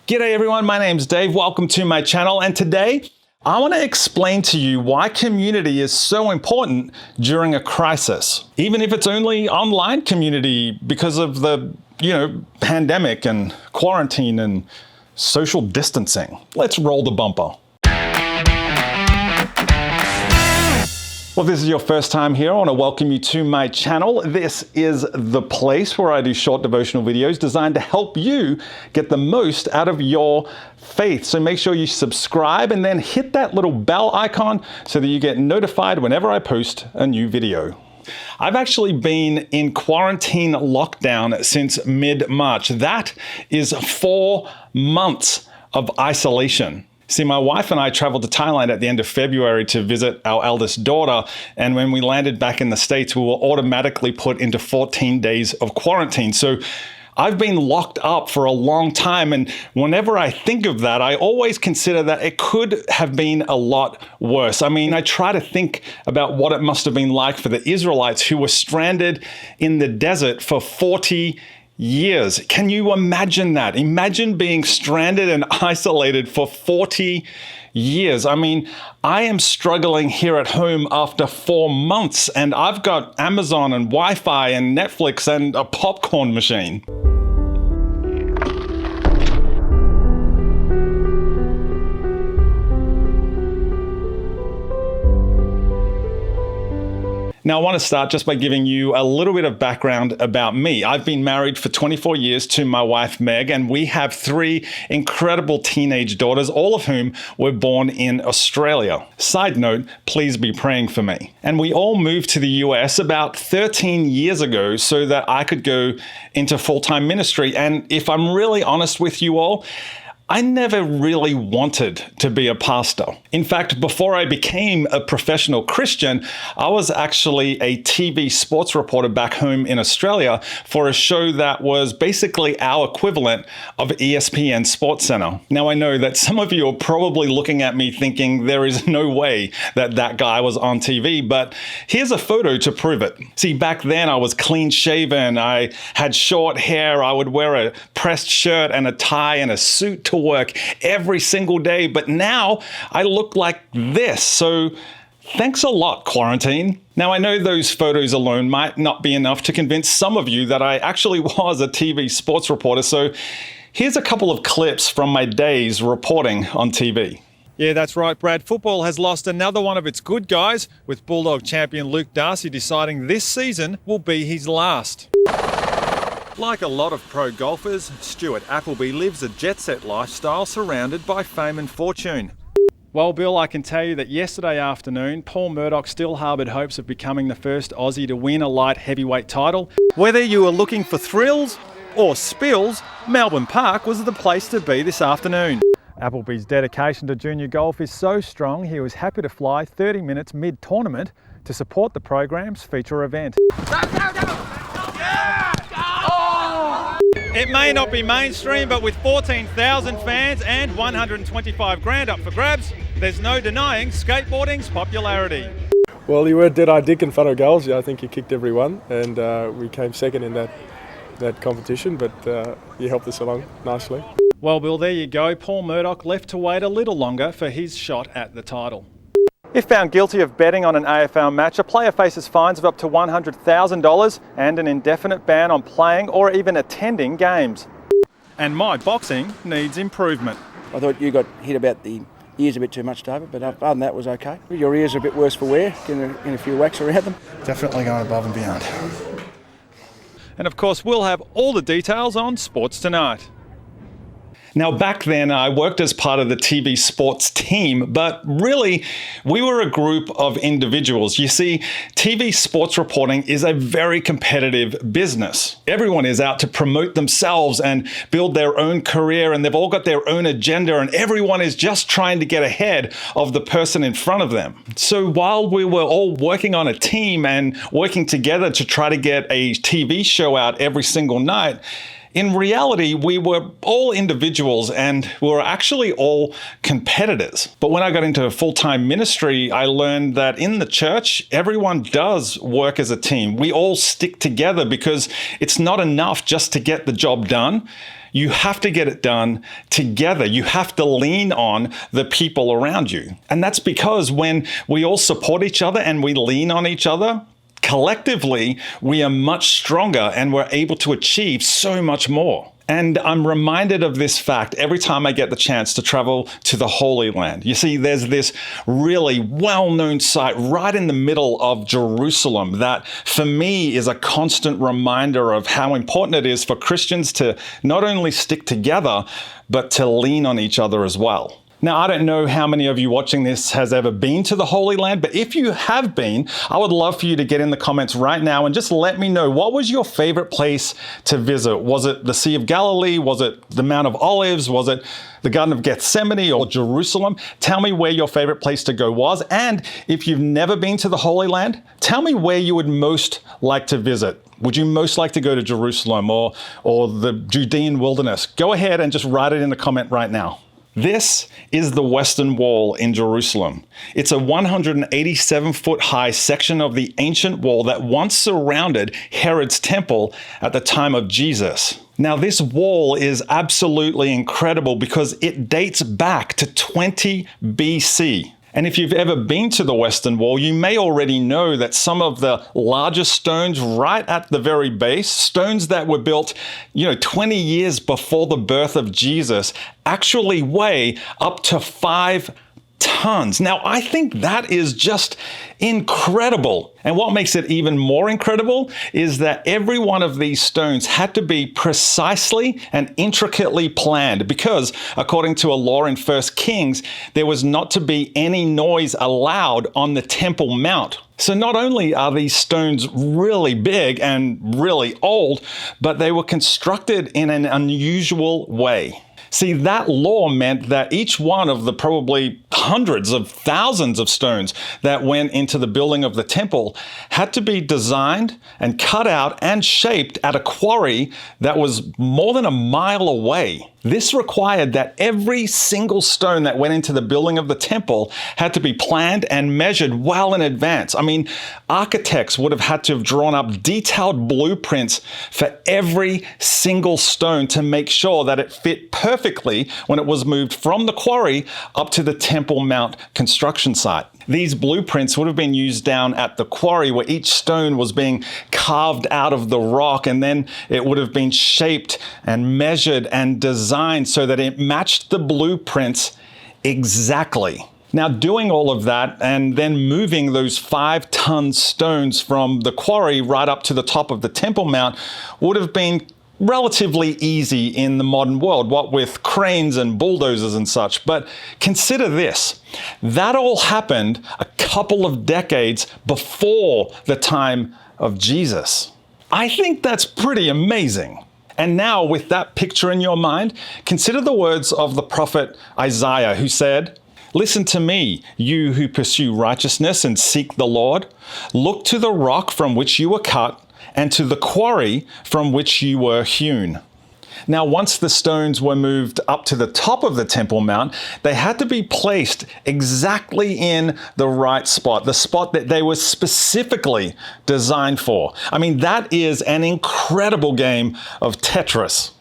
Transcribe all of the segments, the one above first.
G'day everyone, my name's Dave. Welcome to my channel, and today I want to explain to you why community is so important during a crisis. Even if it's only online community because of the, pandemic and quarantine and social distancing. Let's roll the bumper. Well, if this is your first time here, I want to welcome you to my channel. This is the place where I do short devotional videos designed to help you get the most out of your faith. So make sure you subscribe and then hit that little bell icon so that you get notified whenever I post a new video. I've actually been in quarantine lockdown since mid-March. That is 4 months of isolation. See, my wife and I traveled to Thailand at the end of February to visit our eldest daughter, and when we landed back in the States, we were automatically put into 14 days of quarantine. So I've been locked up for a long time, and whenever I think of that, I always consider that it could have been a lot worse. I mean, I try to think about what it must have been like for the Israelites who were stranded in the desert for 40 years. Can you imagine that? Imagine being stranded and isolated for 40 years. I mean, I am struggling here at home after 4 months, and I've got Amazon and Wi-Fi and Netflix and a popcorn machine. Now, I want to start just by giving you a little bit of background about me. I've been married for 24 years to my wife, Meg, and we have 3 incredible teenage daughters, all of whom were born in Australia. Side note, please be praying for me. And we all moved to the US about 13 years ago so that I could go into full-time ministry. And if I'm really honest with you all, I never really wanted to be a pastor. In fact, before I became a professional Christian, I was actually a TV sports reporter back home in Australia for a show that was basically our equivalent of ESPN SportsCenter. Now, I know that some of you are probably looking at me thinking there is no way that that guy was on TV, but here's a photo to prove it. See, back then I was clean shaven, I had short hair, I would wear a pressed shirt and a tie and a suit to work every single day, but now I look like this. So thanks a lot, quarantine. Now, I know those photos alone might not be enough to convince some of you that I actually was a TV sports reporter, so here's a couple of clips from my days reporting on TV. Yeah, that's right, Brad. Football has lost another one of its good guys, with Bulldog champion Luke Darcy deciding this season will be his last. Like a lot of pro golfers, Stuart Appleby lives a jet-set lifestyle surrounded by fame and fortune. Well, Bill, I can tell you that yesterday afternoon, Paul Murdoch still harboured hopes of becoming the first Aussie to win a light heavyweight title. Whether you were looking for thrills or spills, Melbourne Park was the place to be this afternoon. Appleby's dedication to junior golf is so strong, he was happy to fly 30 minutes mid-tournament to support the program's feature event. It may not be mainstream, but with 14,000 fans and 125 grand up for grabs, there's no denying skateboarding's popularity. Well, you were dead-eye dick in front of goals. I think you kicked every one, and we came second in that competition, but you helped us along nicely. Well, Bill, there you go. Paul Murdoch left to wait a little longer for his shot at the title. If found guilty of betting on an AFL match, a player faces fines of up to $100,000 and an indefinite ban on playing or even attending games. And my boxing needs improvement. I thought you got hit about the ears a bit too much, David, but other than that was okay. Your ears are a bit worse for wear, getting a few whacks around them. Definitely going above and beyond. And of course, we'll have all the details on Sports Tonight. Now, back then, I worked as part of the TV sports team, but really, we were a group of individuals. You see, TV sports reporting is a very competitive business. Everyone is out to promote themselves and build their own career, and they've all got their own agenda, and everyone is just trying to get ahead of the person in front of them. So while we were all working on a team and working together to try to get a TV show out every single night, in reality, we were all individuals and we were actually all competitors. But when I got into full-time ministry, I learned that in the church, everyone does work as a team. We all stick together because it's not enough just to get the job done. you have to get it done together. You have to lean on the people around you. And that's because when we all support each other and we lean on each other, collectively, we are much stronger and we're able to achieve so much more. And I'm reminded of this fact every time I get the chance to travel to the Holy Land. You see, there's this really well-known site right in the middle of Jerusalem that, for me, is a constant reminder of how important it is for Christians to not only stick together, but to lean on each other as well. Now, I don't know how many of you watching this has ever been to the Holy Land, but if you have been, I would love for you to get in the comments right now and just let me know, what was your favorite place to visit? Was it the Sea of Galilee? Was it the Mount of Olives? Was it the Garden of Gethsemane or Jerusalem? Tell me where your favorite place to go was. And if you've never been to the Holy Land, tell me where you would most like to visit. Would you most like to go to Jerusalem or the Judean wilderness? Go ahead and just write it in the comment right now. This is the Western Wall in Jerusalem. It's a 187-foot high section of the ancient wall that once surrounded Herod's temple at the time of Jesus. Now, this wall is absolutely incredible because it dates back to 20 BC. And if you've ever been to the Western Wall, you may already know that some of the largest stones right at the very base, stones that were built, 20 years before the birth of Jesus, actually weigh up to 5 tons. Now, I think that is just incredible. And what makes it even more incredible is that every one of these stones had to be precisely and intricately planned because, according to a law in 1 Kings, there was not to be any noise allowed on the Temple Mount. So not only are these stones really big and really old, but they were constructed in an unusual way. See, that law meant that each one of the probably hundreds of thousands of stones that went into the building of the temple had to be designed and cut out and shaped at a quarry that was more than a mile away. This required that every single stone that went into the building of the temple had to be planned and measured well in advance. I mean, architects would have had to have drawn up detailed blueprints for every single stone to make sure that it fit perfectly when it was moved from the quarry up to the Temple Mount construction site. These blueprints would have been used down at the quarry where each stone was being carved out of the rock, and then it would have been shaped and measured and designed so that it matched the blueprints exactly. Now, doing all of that and then moving those 5-ton stones from the quarry right up to the top of the Temple Mount would have been relatively easy in the modern world, what with cranes and bulldozers and such. But consider this, that all happened a couple of decades before the time of Jesus. I think that's pretty amazing. And now, with that picture in your mind, consider the words of the prophet Isaiah, who said, "Listen to me, you who pursue righteousness and seek the Lord. Look to the rock from which you were cut, and to the quarry from which you were hewn." Now, once the stones were moved up to the top of the Temple Mount, they had to be placed exactly in the right spot, the spot that they were specifically designed for. I mean, that is an incredible game of Tetris.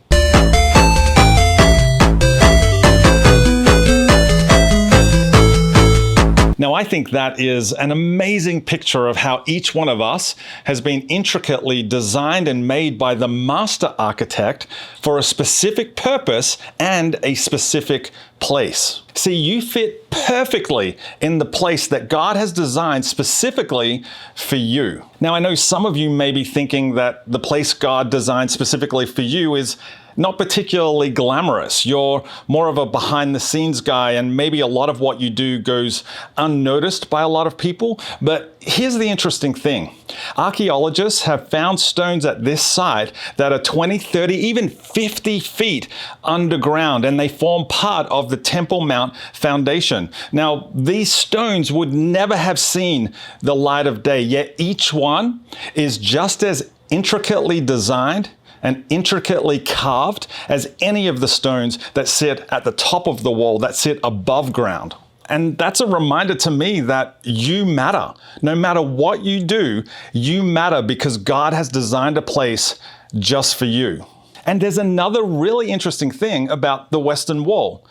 Now, I think that is an amazing picture of how each one of us has been intricately designed and made by the master architect for a specific purpose and a specific place. See, you fit perfectly in the place that God has designed specifically for you. Now, I know some of you may be thinking that the place God designed specifically for you is not particularly glamorous. You're more of a behind the scenes guy, and maybe a lot of what you do goes unnoticed by a lot of people. But here's the interesting thing. Archaeologists have found stones at this site that are 20, 30, even 50 feet underground, and they form part of the Temple Mount foundation. Now, these stones would never have seen the light of day, yet each one is just as intricately designed and intricately carved as any of the stones that sit at the top of the wall, that sit above ground. And that's a reminder to me that you matter. No matter what you do, you matter because God has designed a place just for you. And there's another really interesting thing about the Western Wall.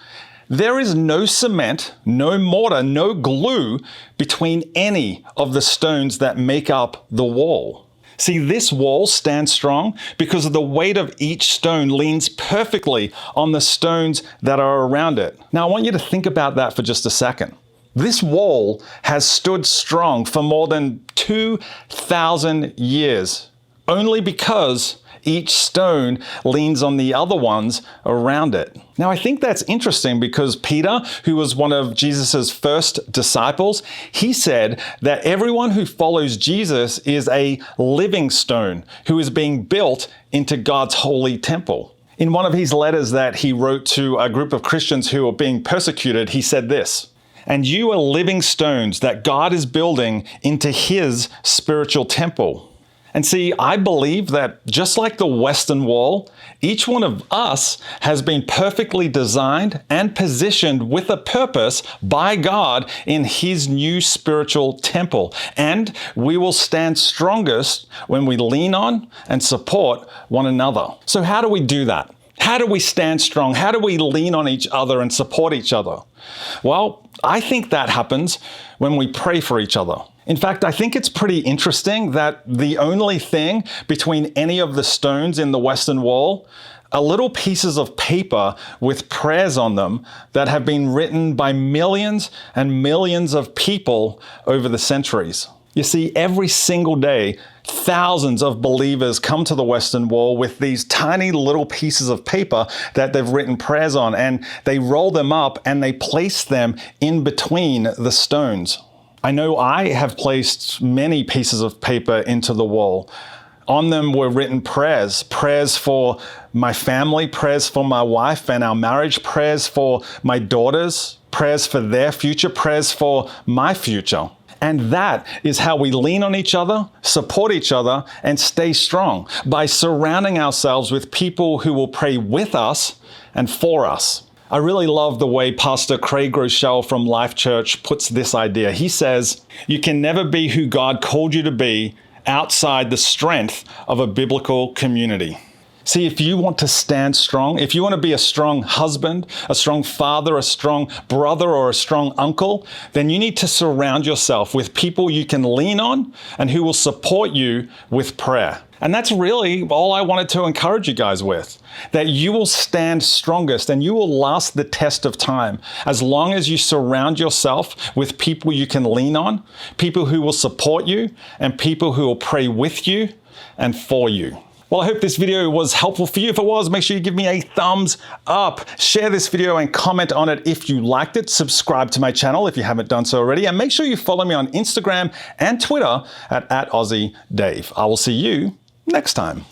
There is no cement, no mortar, no glue between any of the stones that make up the wall. See, this wall stands strong because the weight of each stone leans perfectly on the stones that are around it. Now, I want you to think about that for just a second. This wall has stood strong for more than 2,000 years, only because each stone leans on the other ones around it. Now, I think that's interesting because Peter, who was one of Jesus's first disciples, he said that everyone who follows Jesus is a living stone who is being built into God's holy temple. In one of his letters that he wrote to a group of Christians who were being persecuted, he said this, "And you are living stones that God is building into his spiritual temple." And see, I believe that just like the Western Wall, each one of us has been perfectly designed and positioned with a purpose by God in his new spiritual temple. And we will stand strongest when we lean on and support one another. So how do we do that? How do we stand strong? How do we lean on each other and support each other? Well, I think that happens when we pray for each other. In fact, I think it's pretty interesting that the only thing between any of the stones in the Western Wall are little pieces of paper with prayers on them that have been written by millions and millions of people over the centuries. You see, every single day, thousands of believers come to the Western Wall with these tiny little pieces of paper that they've written prayers on, and they roll them up and they place them in between the stones. I know I have placed many pieces of paper into the wall. On them were written prayers for my family, prayers for my wife and our marriage, prayers for my daughters, prayers for their future, prayers for my future. And that is how we lean on each other, support each other, and stay strong, by surrounding ourselves with people who will pray with us and for us. I really love the way Pastor Craig Rochelle from Life Church puts this idea. He says, "You can never be who God called you to be outside the strength of a biblical community." See, if you want to stand strong, if you want to be a strong husband, a strong father, a strong brother, or a strong uncle, then you need to surround yourself with people you can lean on and who will support you with prayer. And that's really all I wanted to encourage you guys with, that you will stand strongest and you will last the test of time as long as you surround yourself with people you can lean on, people who will support you, and people who will pray with you and for you. Well, I hope this video was helpful for you. If it was, make sure you give me a thumbs up. Share this video and comment on it if you liked it. Subscribe to my channel if you haven't done so already. And make sure you follow me on Instagram and Twitter at AussieDave. I will see you next time.